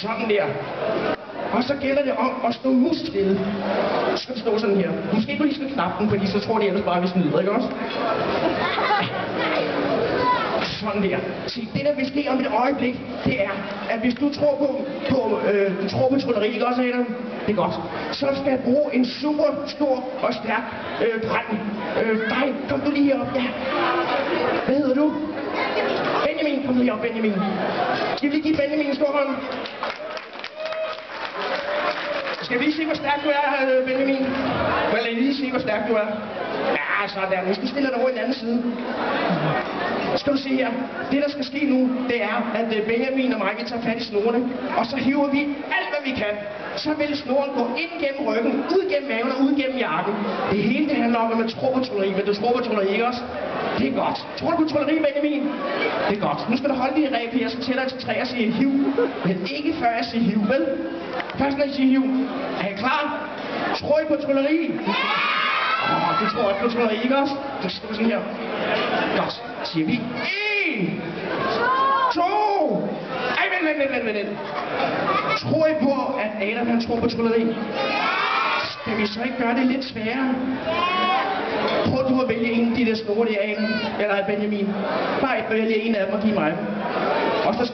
Sådan der. Og så gælder det om at stå musstille. Så skal du stå sådan her. Måske du lige skal knappe den, fordi så tror de ellers bare, vi snyder, ikke også? Sådan der. Se, det der vil ske om et øjeblik, det er, at hvis du tror på trylleri, ikke også, Adam? Det er godt. Så skal jeg bruge en super stor og stærk dreng. Dig, kom du lige op, ja. Hvad hedder du? Benjamin, kom lige op, Benjamin. Skal vi lige give Benjamin en stor hånd? Skal vi lige se, hvor stærk du er, Benjamin? Lad lige se, hvor stærk du er. Ja, sådan. Hvis du stiller dig over i den anden side. Skal du se her. Det, der skal ske nu, det er, at Benjamin og mig, vi tager fat i snorene, og så hiver vi alt, hvad vi kan. Så vil snoren gå ind gennem ryggen, ud gennem maven og ud gennem jakken. Det hele, det handler om, at man tror på trylleri. Men du tror på trylleri, ikke også? Det er godt. Tror du på trylleri, Benjamin? Det er godt. Nu skal du holde dit ræb her, så tæller jeg til 3 og sige hiv. Men ikke før jeg siger hiv, vel? Først når jeg siger hiv. Er I klar? Tror I på trylleri? Det tror jeg på trylleri, ikke også? Så står sådan her. Godt. Så siger vi 1, 2. Ej, vent. Tror I på, at Adam han tror på trylleri? Skal vi så ikke gøre det lidt sværere? Prøv du at vælge en af de der snore der, Adam, eller Benjamin. Bare vælge en af dem og give mig dem. Og så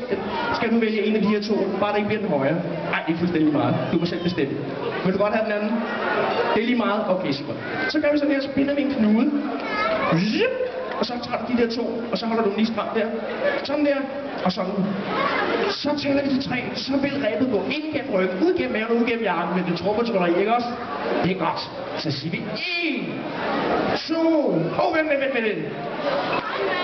skal du vælge en af de her to, bare det ikke bliver den højre. Nej, det er fuldstændig meget. Du må selv bestemme. Vil du godt have den anden? Det er lige meget. Okay, super. Så gør vi sådan her, så binder vi en knude. Og så tager du de der to, og så holder du dem lige stramt der. Sådan der, og sådan. Så tæller vi til 3, så vil rebet gå ind gennem ryggen, ud gennem maven og ud gennem hjernen, men det tror på trylleri, ikke også? Det er godt. Så siger vi 1, 2, vent.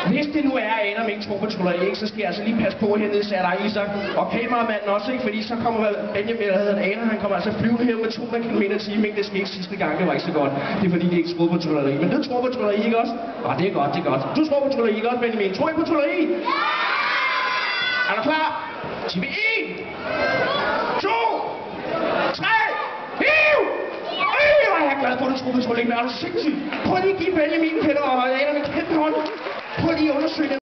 Hvis det nu er, at Adam ikke tror på trylleri, ikke, så skal jeg altså lige passe på hernede, så er der Isak og kameramanden også, ikke? Fordi så kommer Benjamin, eller hedder Adam, han kommer altså flyvende her med 200 km/t, ikke? Det skete sidste gang, det var ikke så godt. Det er fordi, de ikke troede på trylleri. Men du tror på trylleri, ikke også? Det er godt, det er godt. Du tror på trylleri, ikke også, Benjamin? Tror I på trylleri? Er du klar? Siger vi 1, 2, 3, hiv! Hvor er jeg glad for, at du tror på trylleri, men er du sindssygt? Prøv lige at give Benjamin en kender og Adam en kæmpe hånd. Prøv lige at undersøge det.